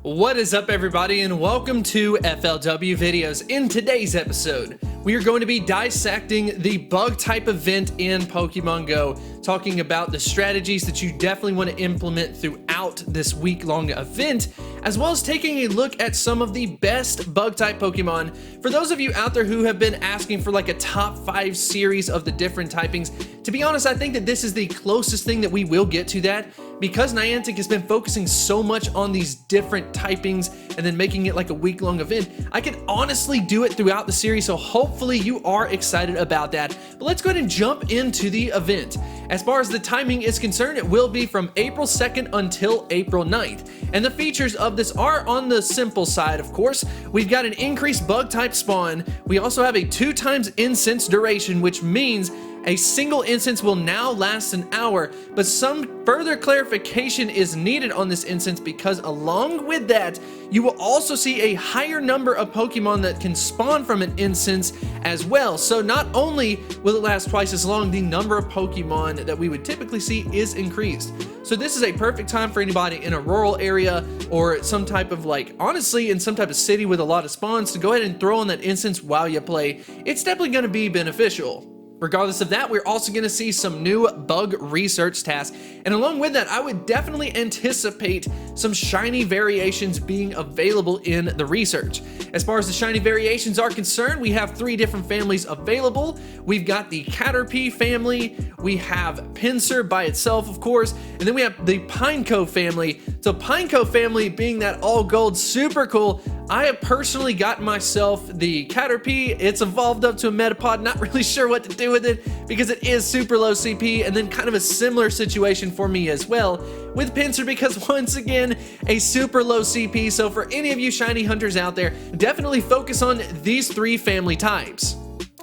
What is up, everybody, and welcome to FLW Videos. In today's episode, we are going to be dissecting the bug type event in Pokemon Go, talking about the strategies that you definitely want to implement throughout this week-long event, as well as taking a look at some of the best bug type Pokemon. For those of you out there who have been asking for like a top 5 series of the different typings, to be honest, I think that this is the closest thing that we will get to that, because Niantic has been focusing so much on these different typings and then making it like a week-long event. I can honestly do it throughout the series, so hopefully you are excited about that. But let's go ahead and jump into the event. As far as the timing is concerned, it will be from April 2nd until April 9th. And the features of this are on the simple side, of course. We've got an increased bug type spawn. We also have a 2x incense duration, which means a single incense will now last an hour, but some further clarification is needed on this incense because along with that, you will also see a higher number of Pokemon that can spawn from an incense as well. So not only will it last twice as long, the number of Pokemon that we would typically see is increased. So this is a perfect time for anybody in a rural area or some type of honestly, in some type of city with a lot of spawns to go ahead and throw on that incense while you play. It's definitely going to be beneficial. Regardless of that, we're also going to see some new bug research tasks, and along with that, I would definitely anticipate some shiny variations being available in the research. As far as the shiny variations are concerned, we have 3 different families available. We've got the Caterpie family, we have Pinsir by itself, of course, and then we have the Pineco family. So Pineco family being that all gold, super cool. I have personally gotten myself the Caterpie. It's evolved up to a Metapod, not really sure what to do with it because it is super low CP, and then kind of a similar situation for me as well with Pinsir because once again, a super low CP. So for any of you shiny hunters out there, definitely focus on these 3 family types.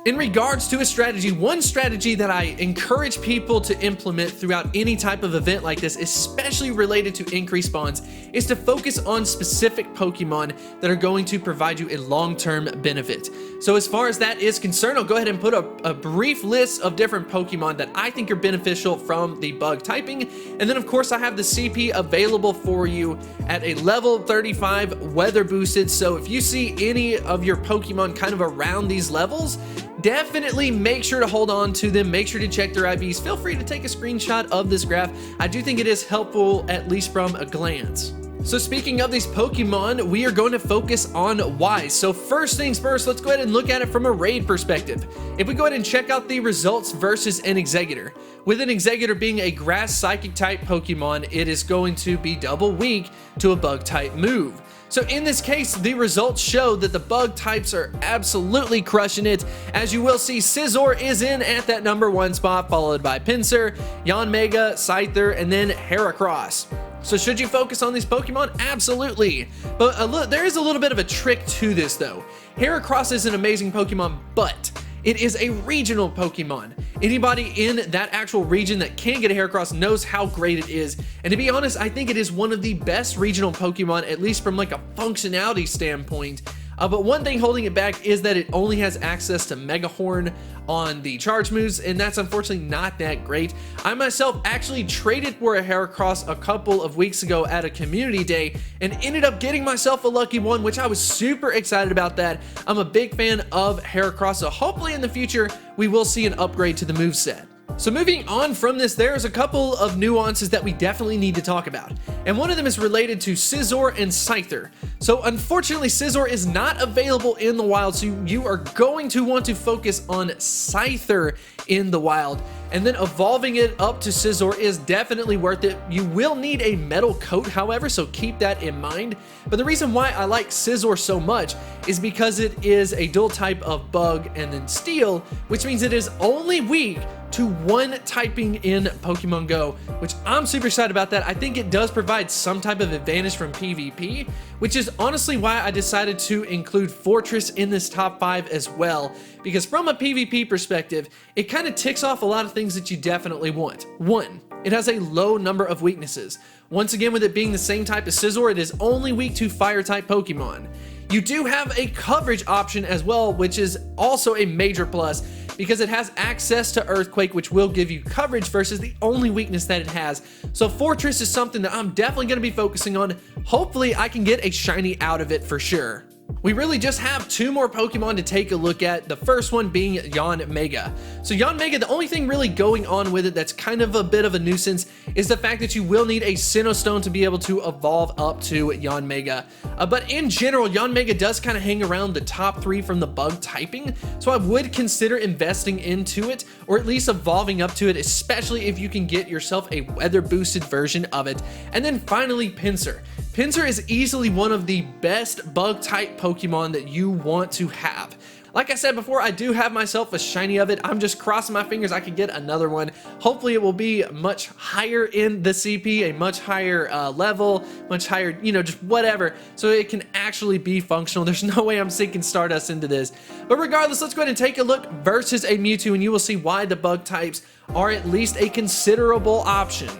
In regards to a strategy, one strategy that I encourage people to implement throughout any type of event like this, especially related to increased spawns, is to focus on specific Pokemon that are going to provide you a long-term benefit. So as far as that is concerned, I'll go ahead and put a brief list of different Pokemon that I think are beneficial from the bug typing. And then of course I have the CP available for you at a level 35 weather boosted. So if you see any of your Pokemon kind of around these levels, definitely make sure to hold on to them. Make sure to check their IVs. Feel free to take a screenshot of this graph. I do think it is helpful, at least from a glance. So speaking of these Pokemon, we are going to focus on why. So first things first, let's go ahead and look at it from a raid perspective. If we go ahead and check out the results versus an Exeggutor. With an Exeggutor being a grass psychic type Pokemon, it is going to be double weak to a bug type move. So in this case, the results show that the bug types are absolutely crushing it. As you will see, Scizor is in at that number 1 spot, followed by Pinsir, Yanmega, Scyther, and then Heracross. So should you focus on these Pokemon? Absolutely. But there is a little bit of a trick to this though. Heracross is an amazing Pokemon, but it is a regional Pokemon. Anybody in that actual region that can get a Heracross knows how great it is. And to be honest, I think it is one of the best regional Pokemon, at least from like a functionality standpoint. But one thing holding it back is that it only has access to Mega Horn on the charge moves, and that's unfortunately not that great. I myself actually traded for a Heracross a couple of weeks ago at a community day and ended up getting myself a lucky one, which I was super excited about that. I'm a big fan of Heracross, so hopefully in the future we will see an upgrade to the moveset. So moving on from this, there's a couple of nuances that we definitely need to talk about. And one of them is related to Scizor and Scyther. So unfortunately, Scizor is not available in the wild, so you are going to want to focus on Scyther in the wild. And then evolving it up to Scizor is definitely worth it. You will need a metal coat, however, so keep that in mind. But the reason why I like Scizor so much is because it is a dual type of bug and then steel, which means it is only weak to one typing in Pokemon Go, which I'm super excited about that. I think it does provide some type of advantage from PvP, which is honestly why I decided to include Fortress in this top 5 as well, because from a PvP perspective, it kind of ticks off a lot of things that you definitely want. 1, it has a low number of weaknesses. Once again, with it being the same type as Scizor, it is only weak to fire type Pokemon. You do have a coverage option as well, which is also a major plus. because it has access to Earthquake, which will give you coverage versus the only weakness that it has. So Fortress is something that I'm definitely going to be focusing on. Hopefully I can get a shiny out of it for sure. We really just have 2 more Pokemon to take a look at, the first one being Yanmega. So Yanmega, the only thing really going on with it that's kind of a bit of a nuisance is the fact that you will need a Sinnoh Stone to be able to evolve up to Yanmega. But in general, Yanmega does kind of hang around the top 3 from the bug typing, so I would consider investing into it, or at least evolving up to it, especially if you can get yourself a weather boosted version of it. And then finally, Pinsir. Pinsir is easily one of the best bug type Pokemon that you want to have. Like I said before, I do have myself a shiny of it. I'm just crossing my fingers I can get another one. Hopefully it will be much higher in the CP, a much higher level, much higher, you know, just whatever, so it can actually be functional. There's no way I'm sinking Stardust into this. But regardless, let's go ahead and take a look versus a Mewtwo, and you will see why the bug types are at least a considerable option.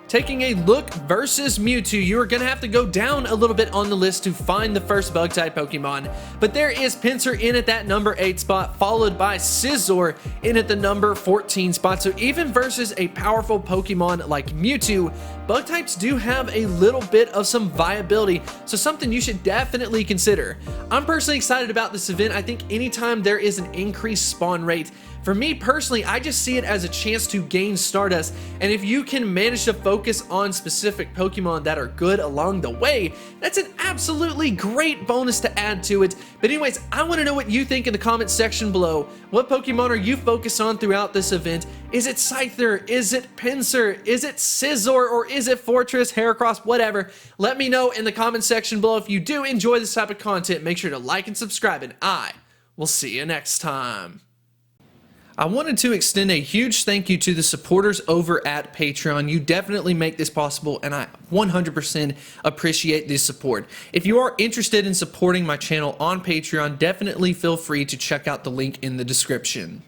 Taking a look versus Mewtwo, you are going to have to go down a little bit on the list to find the first bug-type Pokemon. But there is Pinsir in at that number 8 spot, followed by Scizor in at the number 14 spot. So even versus a powerful Pokemon like Mewtwo, bug types do have a little bit of some viability, so something you should definitely consider. I'm personally excited about this event. I think anytime there is an increased spawn rate, for me personally, I just see it as a chance to gain Stardust, and if you can manage to focus on specific Pokemon that are good along the way, that's an absolutely great bonus to add to it. But anyways, I want to know what you think in the comments section below. What Pokemon are you focused on throughout this event? Is it Scyther? Is it Pinsir? Is it Scizor? Or is it Fortress, Heracross, whatever? Let me know in the comments section below. If you do enjoy this type of content, make sure to like and subscribe, and I will see you next time. I wanted to extend a huge thank you to the supporters over at Patreon. You definitely make this possible, and I 100% appreciate the support. If you are interested in supporting my channel on Patreon, definitely feel free to check out the link in the description.